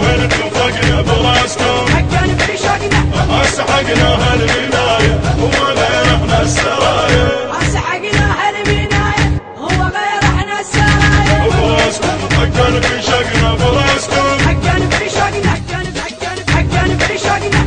وهن توفقنا براسكم حقا في شوقنا سحقنا هالبناية وما غير احنا السرايا سحقنا هالبناية هو غير احنا السرايا براسكم حقا في شوقنا براسكم حقا في شوقنا حقا في شوقنا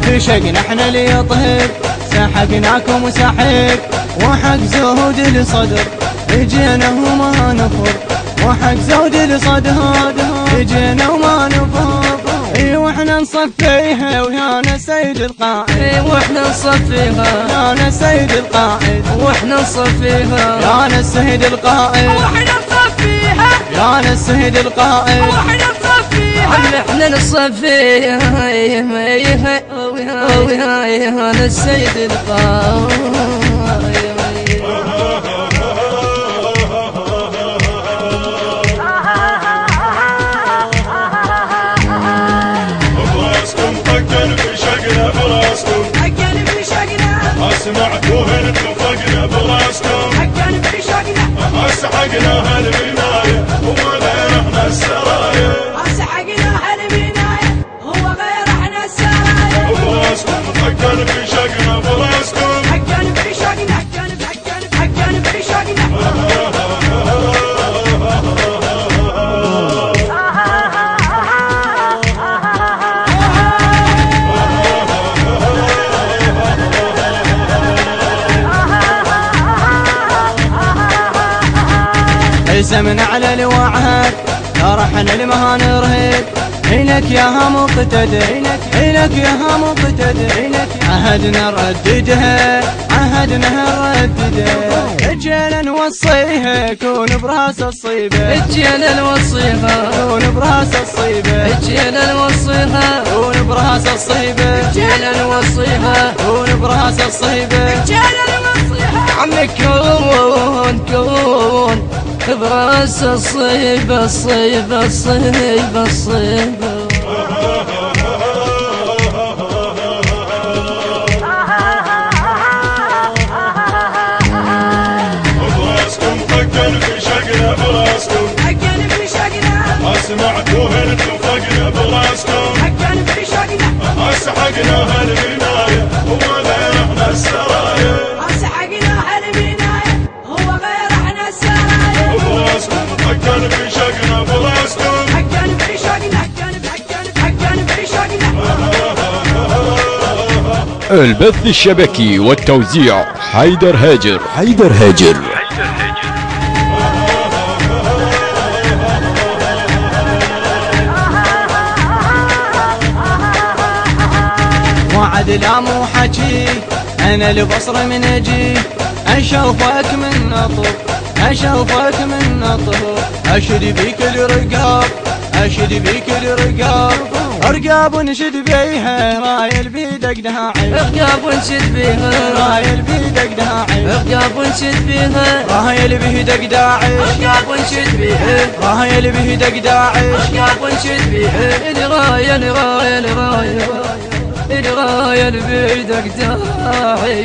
في شقنا احنا اللي يطهق سحقناكم وسحق وحق زهود لصدر اجينا وما نفر وحق زهود لصدر اجينا وما نفر اي واحنا نصفيها ويانا سيد القائد واحنا نصفيها يانا سيد القائد واحنا نصفيها يانا السيد القائد واحنا نصفيها يانا السيد القائد واحنا نصفيها احنا نصفيها ويانا السيد القائد حقا في شوقنا سمعت وهن توفقنا براسكم حقا في شوقنا سحقنا هالبناية وما غير احنا السرايا سحقنا هالبناية هو غير احنا السرايا براسكم حقا في شوقنا براسكم حقا في شوقنا حقا في شوقنا قسمنا على الوعد ترى احنا المهان رهيب إلك ياها مقتدر إلك ياها مقتدر عهدنا نرددها عهدنا نرددها اجينا نوصيها كون براس الصيبة اجينا نوصيها كون براس الصيبة اجينا نوصيها كون براس الصيبة اجينا نوصيها كون براس الصيبة جانا نوصيها عمك كون براس الصيبة الصيبة الصيبة الصيبة براسكم حقا في شقنا براسكم حقا في شوقنا سمعت وهن توفقنا براسكم حقا في شوقنا سحقنا هالبناية وما غير احنا السرايا سحقنا هالبناية هو غير احنا السرايا براسكم حقا في شقنا براسكم حقا في شوقنا حقا في شوقنا البث الشبكي والتوزيع حيدر هاجر. حيدر هاجر. وعد لا مو حكي انا البصر من اجي اشوفك من نطق اشوفك من نطق اشد بيك الرقاب اشد بيك الرقاب ارقاب نشد بيها رايل بيدك داعي ارقاب ونشد بيها رايل بيدك داعي ارقاب ونشد بيها رايل بيدك داعي ارقاب ونشد بيها رايل بيدك داعي ارقاب ونشد بيها الراية الراية الراية الراية بيدك داعي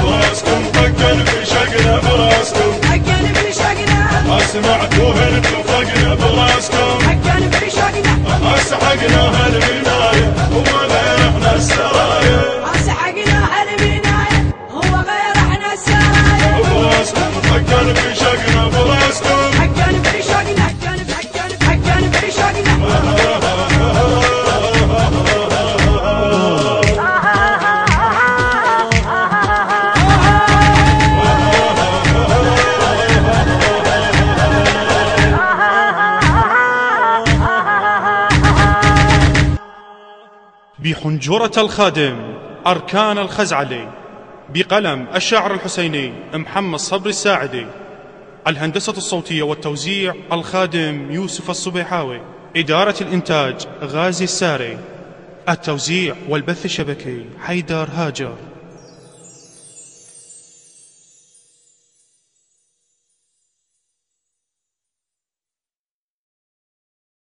براسكم حقا في شقنا براسكم حقا في شوقنا سمعت وهن توفقنا براسكم حقا في شوقنا سحقنا هالبناية وما غير احنا السرايا سحقنا هالبناية هو غير احنا السرايا براسكم حقا في شقنا براسكم حقا في شوقنا حقا في شوقنا بحنجرة الخادم أركان الخزعلي، بقلم الشاعر الحسيني محمد صبري الساعدي، الهندسة الصوتية والتوزيع الخادم يوسف الصبيحاوي، إدارة الإنتاج غازي الساري، التوزيع والبث الشبكي حيدر هاجر.